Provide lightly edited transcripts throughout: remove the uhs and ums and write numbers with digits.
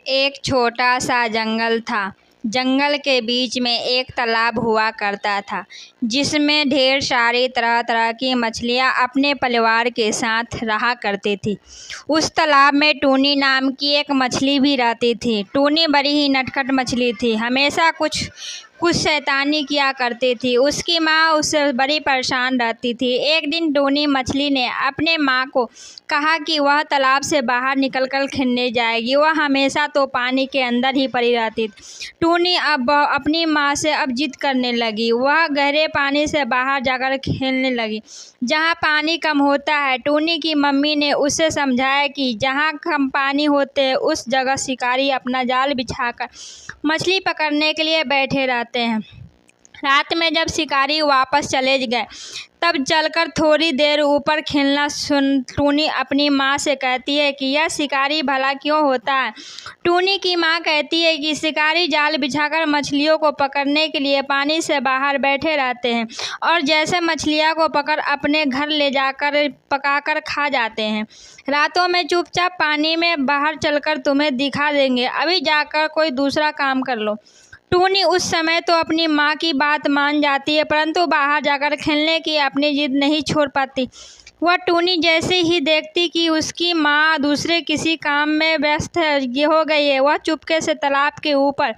एक छोटा सा जंगल था। जंगल के बीच में एक तालाब हुआ करता था, जिसमें ढेर सारी तरह तरह की मछलियाँ अपने परिवार के साथ रहा करती थी। उस तालाब में टूनी नाम की एक मछली भी रहती थी। टूनी बड़ी ही नटखट मछली थी, हमेशा कुछ शैतानी किया करती थी। उसकी माँ उससे बड़ी परेशान रहती थी। एक दिन टूनी मछली ने अपने माँ को कहा कि वह तालाब से बाहर निकलकर खेलने जाएगी। वह हमेशा तो पानी के अंदर ही पड़ी रहती थी। टूनी अब अपनी माँ से अब जिद करने लगी। वह गहरे पानी से बाहर जाकर खेलने लगी, जहाँ पानी कम होता है। टूनी की मम्मी ने उसे समझाया कि जहाँ कम पानी होते हैं उस जगह शिकारी अपना जाल बिछाकर मछली पकड़ने के लिए बैठे रहते हैं। रात में जब शिकारी वापस चले गए, तब चलकर थोड़ी देर ऊपर खेलना सुन टूनी अपनी माँ से कहती है कि यह शिकारी भला क्यों होता है। टूनी की माँ कहती है कि शिकारी जाल बिछाकर मछलियों को पकड़ने के लिए पानी से बाहर बैठे रहते हैं और जैसे मछलियों को पकड़ अपने घर ले जाकर पकाकर खा जाते हैं। रातों में चुपचाप पानी में बाहर चलकर तुम्हें दिखा देंगे, अभी जाकर कोई दूसरा काम कर लो। टूनी उस समय तो अपनी माँ की बात मान जाती है, परंतु बाहर जाकर खेलने की अपनी जिद नहीं छोड़ पाती। वह टूनी जैसे ही देखती कि उसकी माँ दूसरे किसी काम में व्यस्त हो गई है, वह चुपके से तालाब के ऊपर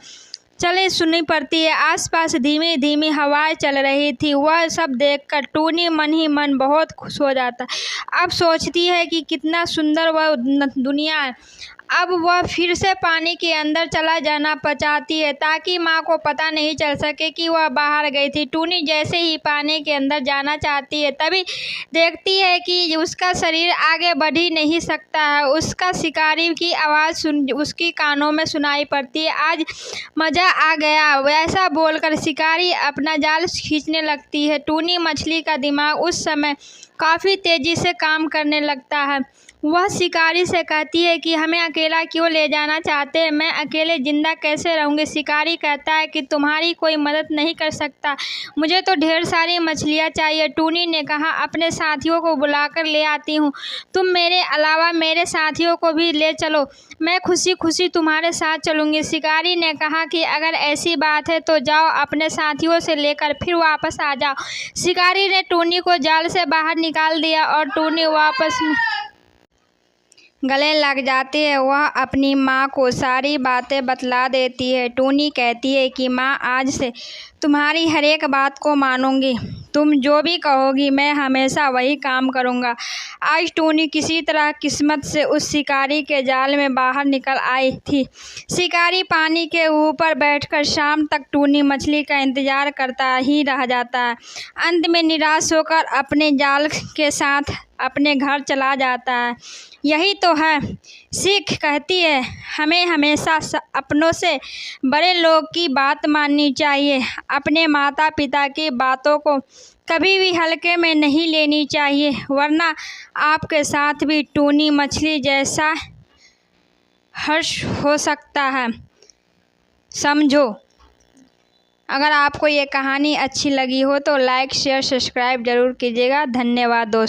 चले सुनी पड़ती है। आसपास धीमी धीमी हवाएं चल रही थी। वह सब देखकर टूनी मन ही मन बहुत खुश हो जाता। अब सोचती है कि कितना सुंदर वह दुनिया है। अब वह फिर से पानी के अंदर चला जाना चाहती है, ताकि माँ को पता नहीं चल सके कि वह बाहर गई थी। टूनी जैसे ही पानी के अंदर जाना चाहती है, तभी देखती है कि उसका शरीर आगे बढ़ ही नहीं सकता है। उसका शिकारी की आवाज़ उसकी कानों में सुनाई पड़ती है। आज मज़ा आ गया, वैसा बोलकर शिकारी अपना जाल खींचने लगती है। टूनी मछली का दिमाग उस समय काफ़ी तेज़ी से काम करने लगता है। वह शिकारी से कहती है कि हमें अकेला क्यों ले जाना चाहते हैं, मैं अकेले ज़िंदा कैसे रहूँगी। शिकारी कहता है कि तुम्हारी कोई मदद नहीं कर सकता, मुझे तो ढेर सारी मछलियाँ चाहिए। टूनी ने कहा, अपने साथियों को बुलाकर ले आती हूँ, तुम मेरे अलावा मेरे साथियों को भी ले चलो, मैं खुशी खुशी तुम्हारे साथ चलूँगी। शिकारी ने कहा कि अगर ऐसी बात है तो जाओ, अपने साथियों से लेकर फिर वापस आ जाओ। शिकारी ने टूनी को जाल से बाहर निकाल दिया और टूनी वापस गले लग जाती है। वह अपनी माँ को सारी बातें बतला देती है। टूनी कहती है कि माँ, आज से तुम्हारी हर एक बात को मानूंगी, तुम जो भी कहोगी मैं हमेशा वही काम करूँगा। आज टूनी किसी तरह किस्मत से उस शिकारी के जाल में बाहर निकल आई थी। शिकारी पानी के ऊपर बैठकर शाम तक टूनी मछली का इंतजार करता ही रह जाता है। अंत में निराश होकर अपने जाल के साथ अपने घर चला जाता है। यही तो है सीख, कहती है हमें हमेशा अपनों से बड़े लोग की बात माननी चाहिए। अपने माता पिता की बातों को कभी भी हल्के में नहीं लेनी चाहिए, वरना आपके साथ भी टूनी मछली जैसा हर्ष हो सकता है, समझो। अगर आपको ये कहानी अच्छी लगी हो तो लाइक शेयर सब्सक्राइब ज़रूर कीजिएगा। धन्यवाद दोस्तों।